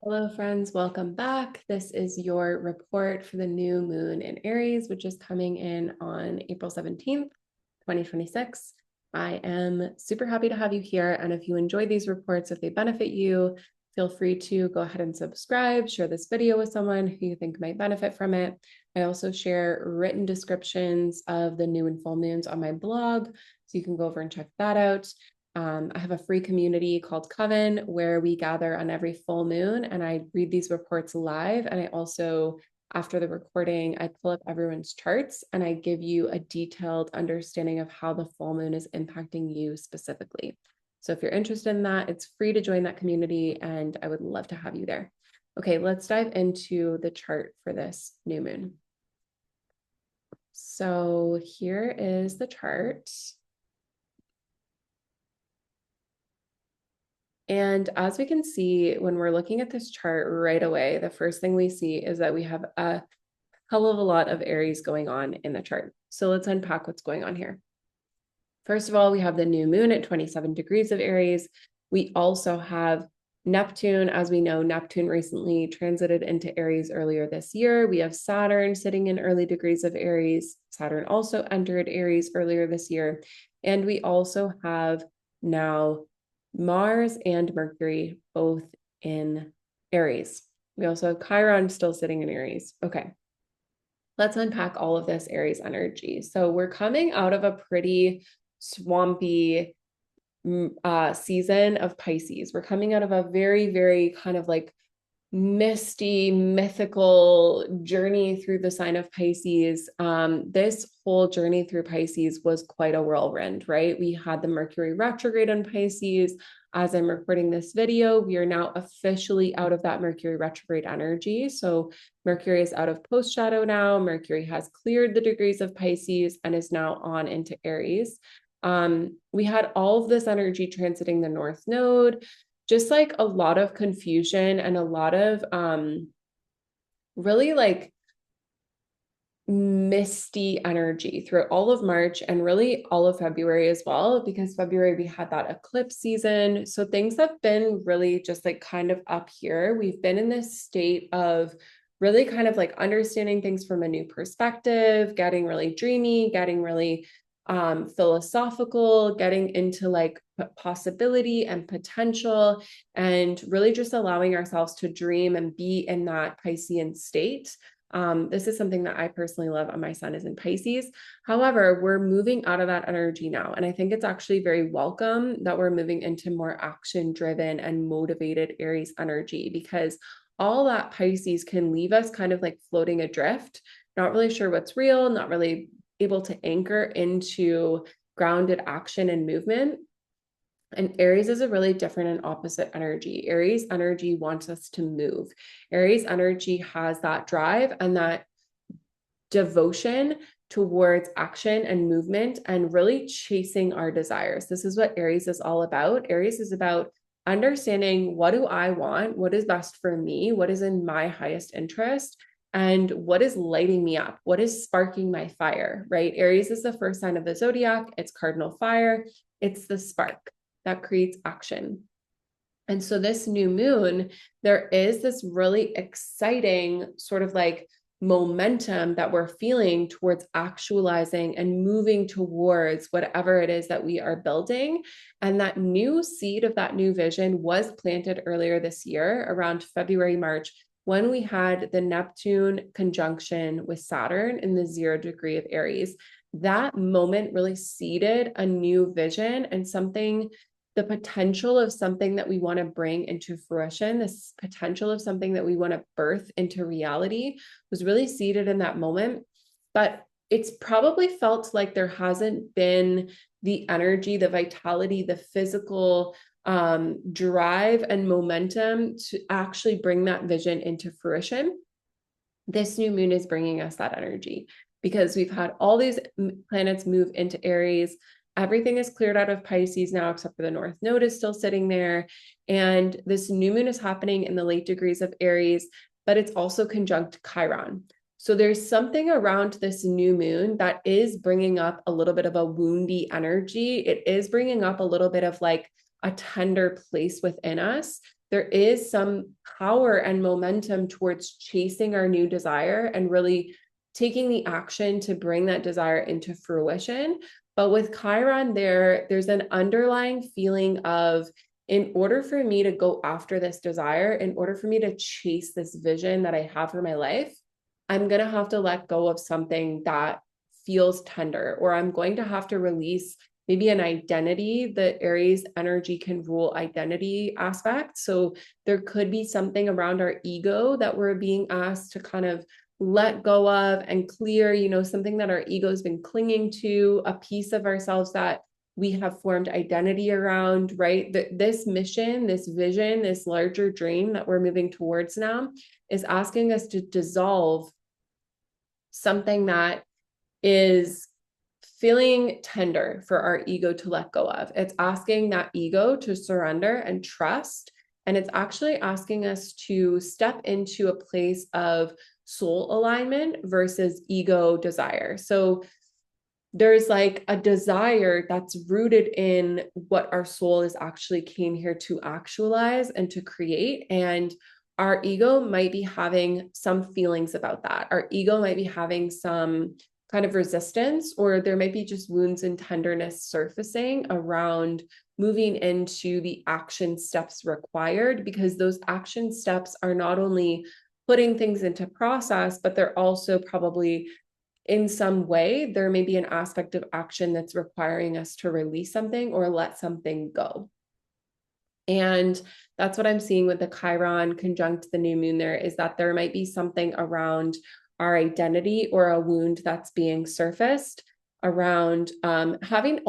Hello, friends. Welcome back. This is your report for the new moon in Aries, which is coming in on April 17th, 2026. I am super happy to have you here. And if you enjoy these reports, if they benefit you, feel free to go ahead and subscribe, share this video with someone who you think might benefit from it. I also share written descriptions of the new and full moons on my blog, so you can go over and check that out. I have a free community called Coven where we gather on every full moon and I read these reports live. And I also, after the recording, I pull up everyone's charts and I give you a detailed understanding of how the full moon is impacting you specifically. So if you're interested in that, it's free to join that community and I would love to have you there. Okay, let's dive into the chart for this new moon. So here is the chart. And as we can see, when we're looking at this chart right away, the first thing we see is that we have a hell of a lot of Aries going on in the chart. So let's unpack what's going on here. First of all, we have the new moon at 27 degrees of Aries. We also have Neptune. As we know, Neptune recently transited into Aries earlier this year. We have Saturn sitting in early degrees of Aries. Saturn also entered Aries earlier this year. And we also have now Mars and Mercury both in Aries. We also have Chiron still sitting in Aries. Okay, let's unpack all of this Aries energy. So we're coming out of a pretty swampy season of Pisces. We're coming out of a very, very kind of like misty, mythical journey through the sign of Pisces. This whole journey through Pisces was quite a whirlwind, right? We had the Mercury retrograde in Pisces. As I'm recording this video, we are now officially out of that Mercury retrograde energy. So Mercury is out of post shadow now. Mercury has cleared the degrees of Pisces and is now on into Aries. We had all of this energy transiting the North Node, just like a lot of confusion and a lot of really like misty energy throughout all of March and really all of February as well, because February we had that eclipse season. So things have been really just like kind of up here. We've been in this state of really kind of like understanding things from a new perspective, getting really dreamy, getting really philosophical, getting into like possibility and potential, and really just allowing ourselves to dream and be in that Piscean state. This is something that I personally love, and my sun is in Pisces. However, we're moving out of that energy now. And I think it's actually very welcome that we're moving into more action driven and motivated Aries energy, because all that Pisces can leave us kind of like floating adrift, not really sure what's real, not really able to anchor into grounded action and movement. And Aries is a really different and opposite energy. Aries energy wants us to move. Aries energy has that drive and that devotion towards action and movement and really chasing our desires. This is what Aries is all about. Aries is about understanding, what do I want? What is best for me? What is in my highest interest? And what is lighting me up? What is sparking my fire, right? Aries is the first sign of the zodiac. It's cardinal fire. It's the spark that creates action. And so this new moon, there is this really exciting sort of like momentum that we're feeling towards actualizing and moving towards whatever it is that we are building. And that new seed of that new vision was planted earlier this year around February, March, when we had the Neptune conjunction with Saturn in the 0 degree of Aries. That moment really seeded a new vision and something, the potential of something that we want to bring into fruition, this potential of something that we want to birth into reality was really seeded in that moment. But it's probably felt like there hasn't been the energy, the vitality, the physical drive and momentum to actually bring that vision into fruition. This new moon is bringing us that energy because we've had all these planets move into Aries. Everything is cleared out of Pisces now, except for the North Node is still sitting there. And this new moon is happening in the late degrees of Aries, but it's also conjunct Chiron. So there's something around this new moon that is bringing up a little bit of a woundy energy. It is bringing up a little bit of like a tender place within us there is some power and momentum towards chasing our new desire and really taking the action to bring that desire into fruition. But with Chiron, there's an underlying feeling of, in order for me to go after this desire, in order for me to chase this vision that I have for my life, I'm going to have to let go of something that feels tender, or I'm going to have to release maybe an identity. The Aries energy can rule identity aspects. So there could be something around our ego that we're being asked to kind of let go of and clear, something that our ego has been clinging to, a piece of ourselves that we have formed identity around, right? This mission, this vision, this larger dream that we're moving towards now is asking us to dissolve something that is feeling tender for our ego to let go of. It's asking that ego to surrender and trust. And it's actually asking us to step into a place of soul alignment versus ego desire. So there's like a desire that's rooted in what our soul is actually came here to actualize and to create. And our ego might be having some feelings about that. Our ego might be having some kind of resistance, or there might be just wounds and tenderness surfacing around moving into the action steps required, because those action steps are not only putting things into process, but they're also probably in some way, there may be an aspect of action that's requiring us to release something or let something go. And that's what I'm seeing with the Chiron conjunct the new moon there, is that there might be something around our identity or a wound that's being surfaced around having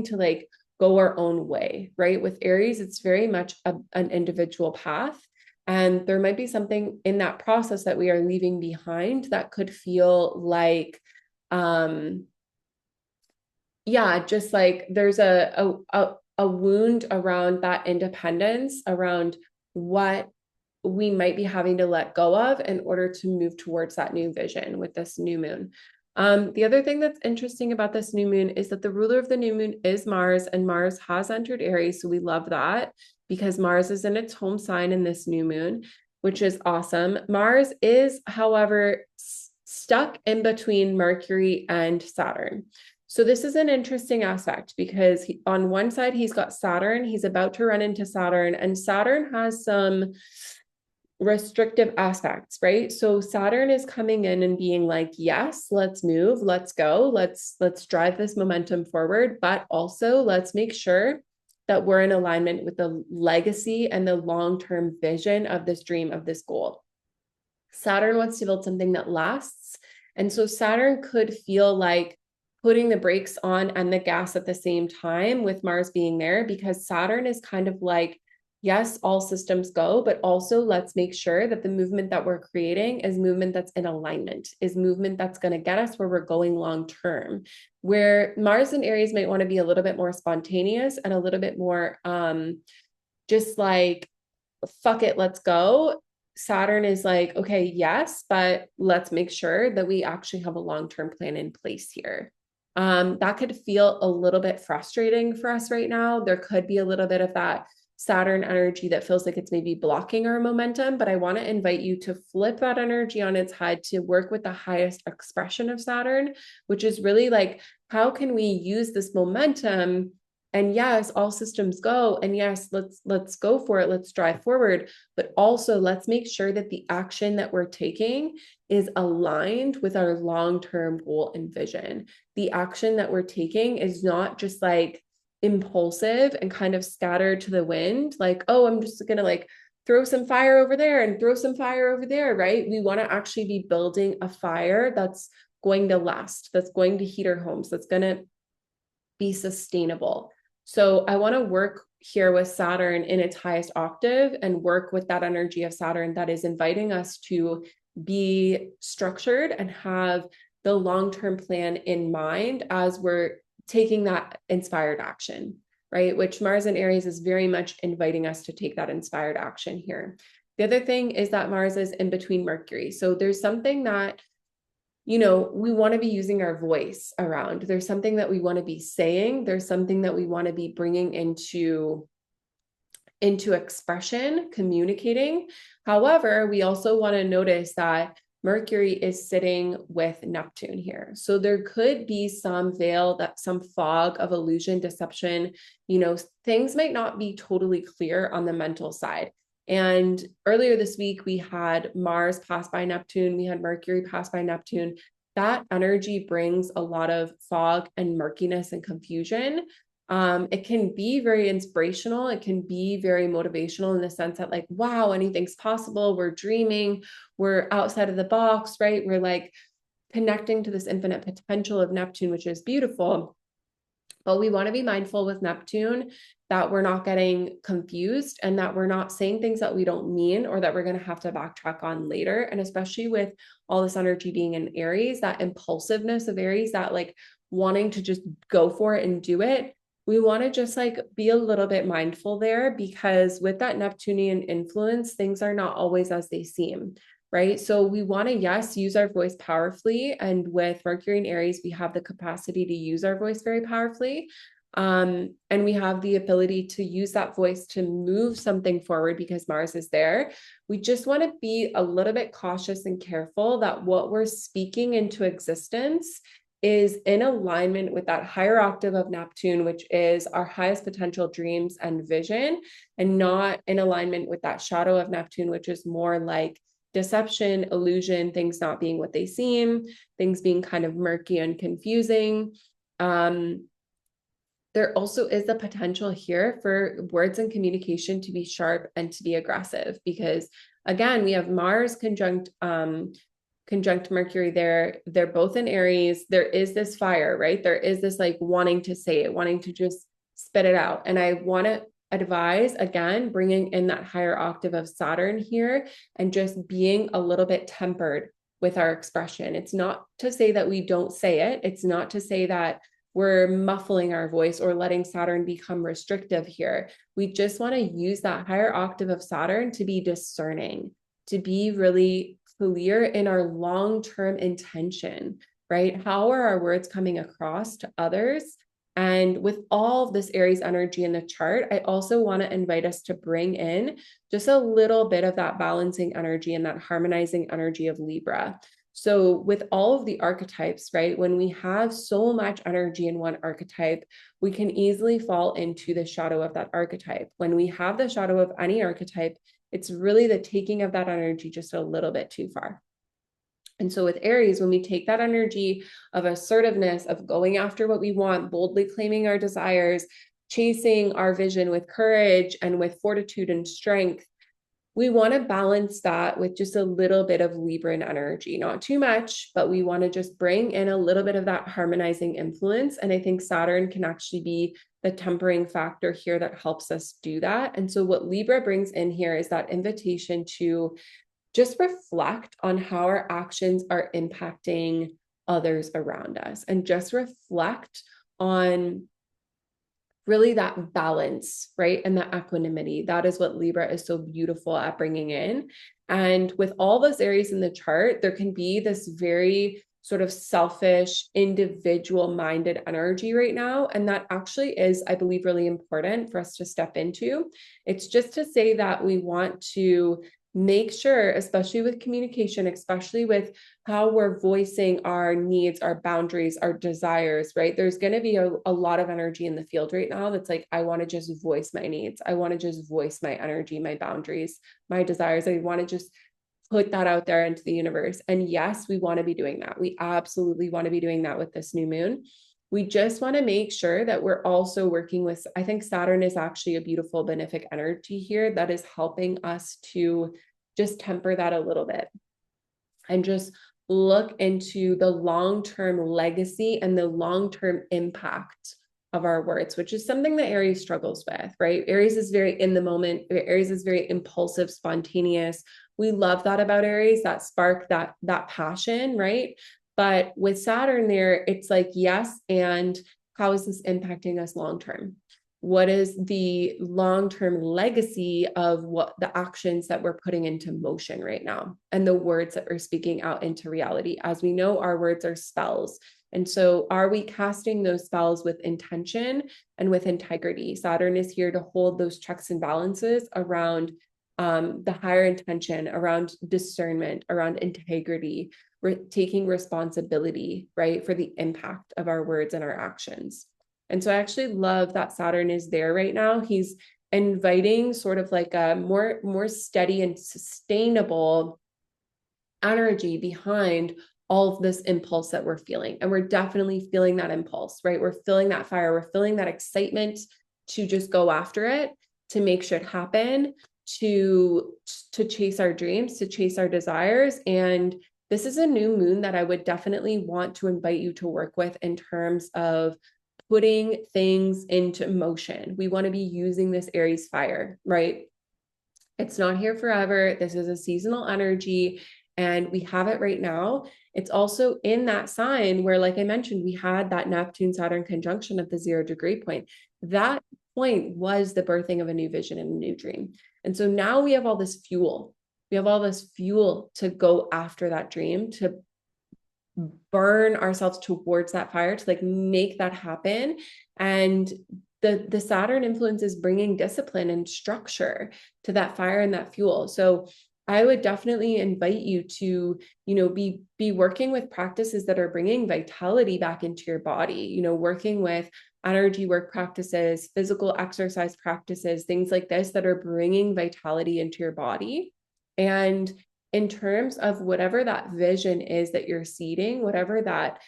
to like go our own way, right? With Aries, it's very much an individual path. And there might be something in that process that we are leaving behind that could feel like, just like there's a wound around that independence, around what we might be having to let go of in order to move towards that new vision with this new moon. The other thing that's interesting about this new moon is that the ruler of the new moon is Mars, and Mars has entered Aries. So we love that because Mars is in its home sign in this new moon, which is awesome. Mars is, however, stuck in between Mercury and Saturn. So this is an interesting aspect because on one side, he's got Saturn. He's about to run into Saturn, and Saturn has some restrictive aspects, right? So Saturn is coming in and being like, yes, let's move, let's go, let's drive this momentum forward, but also let's make sure that we're in alignment with the legacy and the long-term vision of this dream, of this goal. Saturn wants to build something that lasts. And so Saturn could feel like putting the brakes on and the gas at the same time with Mars being there, because Saturn is kind of like, yes, all systems go, but also let's make sure that the movement that we're creating is movement that's in alignment, is movement that's going to get us where we're going long term. Where Mars and Aries might want to be a little bit more spontaneous and a little bit more just like, fuck it, let's go. Saturn is like, okay, yes, but let's make sure that we actually have a long-term plan in place here. That could feel a little bit frustrating for us right now. There could be a little bit of that Saturn energy that feels like it's maybe blocking our momentum, but I want to invite you to flip that energy on its head, to work with the highest expression of Saturn, which is really like, how can we use this momentum? And yes, all systems go, and yes, let's go for it. Let's drive forward, but also let's make sure that the action that we're taking is aligned with our long-term goal and vision. The action that we're taking is not just like impulsive and kind of scattered to the wind, like, oh, I'm just gonna like throw some fire over there and throw some fire over there, right? We want to actually be building a fire that's going to last, that's going to heat our homes, that's going to be sustainable. So I want to work here with Saturn in its highest octave and work with that energy of Saturn that is inviting us to be structured and have the long-term plan in mind as we're taking that inspired action, right? Which Mars and Aries is very much inviting us to take that inspired action here. The other thing is that Mars is in between Mercury. So there's something that, we want to be using our voice around. There's something that we want to be saying. There's something that we want to be bringing into into expression, communicating. However, we also want to notice that Mercury is sitting with Neptune here. So there could be some veil, that some fog of illusion, deception, things might not be totally clear on the mental side. And earlier this week, we had Mars pass by Neptune, we had Mercury pass by Neptune. That energy brings a lot of fog and murkiness and confusion. It can be very inspirational. It can be very motivational in the sense that, like, wow, anything's possible. We're dreaming. We're outside of the box, right? We're like connecting to this infinite potential of Neptune, which is beautiful. But we want to be mindful with Neptune that we're not getting confused and that we're not saying things that we don't mean or that we're going to have to backtrack on later. And especially with all this energy being in Aries, that impulsiveness of Aries, that like wanting to just go for it and do it. We want to just like be a little bit mindful there, because with that Neptunian influence, things are not always as they seem, right? So we want to, yes, use our voice powerfully. And with Mercury and Aries, we have the capacity to use our voice very powerfully. And we have the ability to use that voice to move something forward because Mars is there. We just want to be a little bit cautious and careful that what we're speaking into existence is in alignment with that higher octave of Neptune, which is our highest potential dreams and vision, and not in alignment with that shadow of Neptune, which is more like deception, illusion, things not being what they seem, things being kind of murky and confusing. There also is the potential here for words and communication to be sharp and to be aggressive, because again, we have Mars conjunct Mercury there. They're both in Aries. There is this fire, right? There is this like wanting to say it, wanting to just spit it out. And I want to advise, again, bringing in that higher octave of Saturn here and just being a little bit tempered with our expression. It's not to say that we don't say it. It's not to say that we're muffling our voice or letting Saturn become restrictive here. We just want to use that higher octave of Saturn to be discerning, to be really clear in our long-term intention, right? How are our words coming across to others? And with all of this Aries energy in the chart, I also want to invite us to bring in just a little bit of that balancing energy and that harmonizing energy of Libra. So with all of the archetypes, right, when we have so much energy in one archetype, we can easily fall into the shadow of that archetype. When we have the shadow of any archetype, it's really the taking of that energy just a little bit too far. And so with Aries, when we take that energy of assertiveness, of going after what we want, boldly claiming our desires, chasing our vision with courage and with fortitude and strength, we want to balance that with just a little bit of Libran energy, not too much, but we want to just bring in a little bit of that harmonizing influence. And I think Saturn can actually be the tempering factor here that helps us do that. And so what Libra brings in here is that invitation to just reflect on how our actions are impacting others around us, and just reflect on really that balance, right? And that equanimity. That is what Libra is so beautiful at bringing in. And with all those Aries in the chart, there can be this very sort of selfish, individual minded energy right now. And that actually is, I believe, really important for us to step into. It's just to say that we want to make sure, especially with communication, especially with how we're voicing our needs, our boundaries, our desires, right? There's going to be a lot of energy in the field right now that's like, I want to just voice my needs. I want to just voice my energy, my boundaries, my desires. I want to just put that out there into the universe. And yes, we want to be doing that. We absolutely want to be doing that with this new moon. We just want to make sure that we're also working with, I think Saturn is actually a beautiful benefic energy here that is helping us to just temper that a little bit and just look into the long-term legacy and the long-term impact of our words, which is something that Aries struggles with, right? Aries is very in the moment. Aries is very impulsive, spontaneous. We love that about Aries, that spark, that passion, right? But with Saturn there, it's like, yes, and how is this impacting us long term? What is the long-term legacy of what the actions that we're putting into motion right now and the words that we're speaking out into reality? As we know, our words are spells. And so are we casting those spells with intention and with integrity? Saturn is here to hold those checks and balances around the higher intention, around discernment, around integrity, taking responsibility, right, for the impact of our words and our actions. And so I actually love that Saturn is there right now. He's inviting sort of like a more steady and sustainable energy behind all of this impulse that we're feeling. And we're definitely feeling that impulse, right? We're feeling that fire. We're feeling that excitement to just go after it, to make shit happen, to chase our dreams, to chase our desires. And this is a new moon that I would definitely want to invite you to work with in terms of putting things into motion. We want to be using this Aries fire, right? It's not here forever. This is a seasonal energy and we have it right now. It's also in that sign where, like I mentioned, we had that Neptune-Saturn conjunction at the 0-degree point. That point was the birthing of a new vision and a new dream. And so now we have all this fuel. We have all this fuel to go after that dream, to burn ourselves towards that fire, to like make that happen. And the Saturn influence is bringing discipline and structure to that fire and that fuel. So I would definitely invite you to, be working with practices that are bringing vitality back into your body, working with energy work practices, physical exercise practices, things like this that are bringing vitality into your body. And in terms of whatever that vision is that you're seeding, whatever that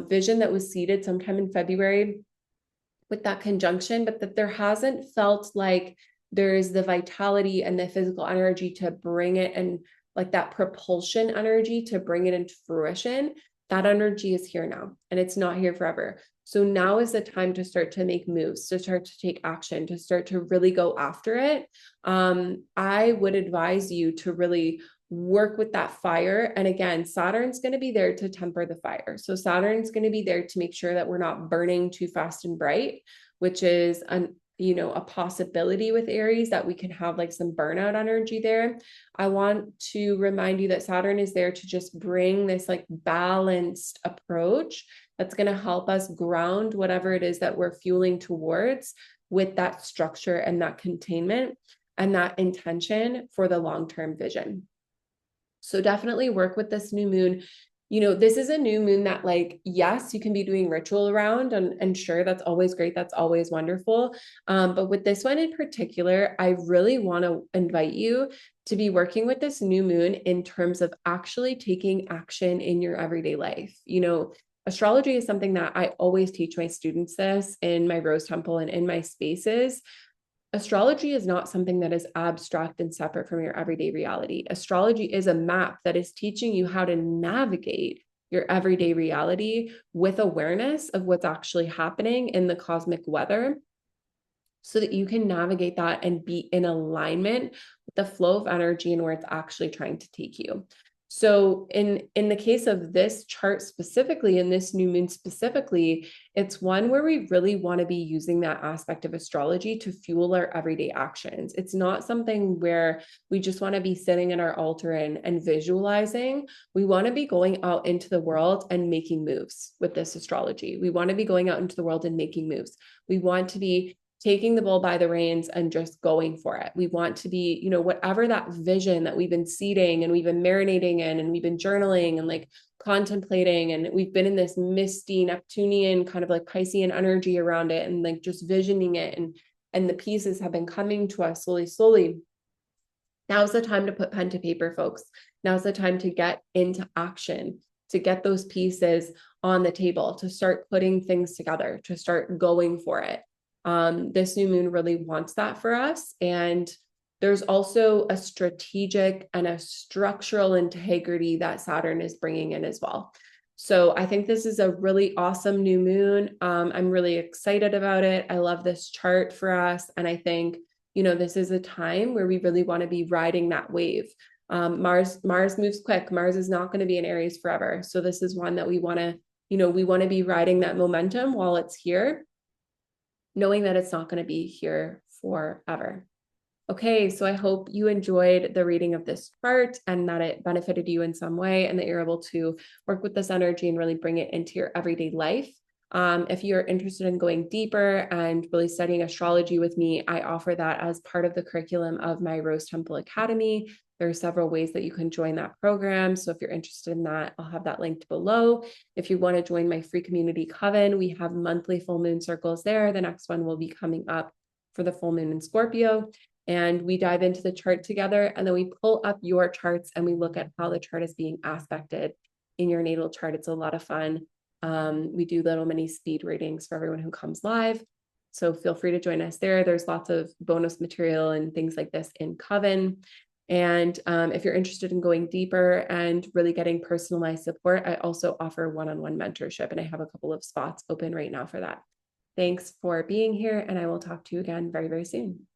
vision that was seeded sometime in February with that conjunction, but that there hasn't felt like there's the vitality and the physical energy to bring it, and like that propulsion energy to bring it into fruition, that energy is here now and it's not here forever. So now is the time to start to make moves, to start to take action, to start to really go after it. I would advise you to really work with that fire. And again, Saturn's going to be there to temper the fire. So Saturn's going to be there to make sure that we're not burning too fast and bright, which is a possibility with Aries, that we can have like some burnout energy there. I want to remind you that Saturn is there to just bring this like balanced approach that's going to help us ground whatever it is that we're fueling towards, with that structure and that containment and that intention for the long-term vision. So definitely work with this new moon. This is a new moon that, like, yes, you can be doing ritual around, and sure, that's always great. That's always wonderful. But with this one in particular, I really want to invite you to be working with this new moon in terms of actually taking action in your everyday life. Astrology is something that I always teach my students this in my Rose Temple and in my spaces. Astrology is not something that is abstract and separate from your everyday reality. Astrology is a map that is teaching you how to navigate your everyday reality with awareness of what's actually happening in the cosmic weather, so that you can navigate that and be in alignment with the flow of energy and where it's actually trying to take you. So in the case of this chart specifically, in this new moon specifically, it's one where we really want to be using that aspect of astrology to fuel our everyday actions. It's not something where we just want to be sitting in our altar and visualizing. We want to be going out into the world and making moves with this astrology. We want to be going out into the world and making moves. We want to be taking the bull by the reins and just going for it. We want to be, whatever that vision that we've been seeding and we've been marinating in, and we've been journaling and like contemplating, and we've been in this misty Neptunian kind of like Piscean energy around it, and like just visioning it, and the pieces have been coming to us slowly. Now's the time to put pen to paper, folks. Now's the time to get into action, to get those pieces on the table, to start putting things together, to start going for it. This new moon really wants that for us. And there's also a strategic and a structural integrity that Saturn is bringing in as well. So I think this is a really awesome new moon. I'm really excited about it. I love this chart for us. And I think, this is a time where we really want to be riding that wave. Mars moves quick. Mars is not going to be in Aries forever. So this is one that we want to be riding that momentum while it's here. knowing that it's not going to be here forever. Okay, so I hope you enjoyed the reading of this chart and that it benefited you in some way and that you're able to work with this energy and really bring it into your everyday life. If you're interested in going deeper and really studying astrology with me, I offer that as part of the curriculum of my Rose Temple Academy. There are several ways that you can join that program. So if you're interested in that, I'll have that linked below. If you want to join my free community coven, we have monthly full moon circles there. The next one will be coming up for the full moon in Scorpio. And we dive into the chart together, and then we pull up your charts and we look at how the chart is being aspected in your natal chart. It's a lot of fun. We do little mini speed readings for everyone who comes live. So feel free to join us there. There's lots of bonus material and things like this in Coven. And if you're interested in going deeper and really getting personalized support, I also offer one-on-one mentorship, and I have a couple of spots open right now for that. Thanks for being here, and I will talk to you again very, very soon.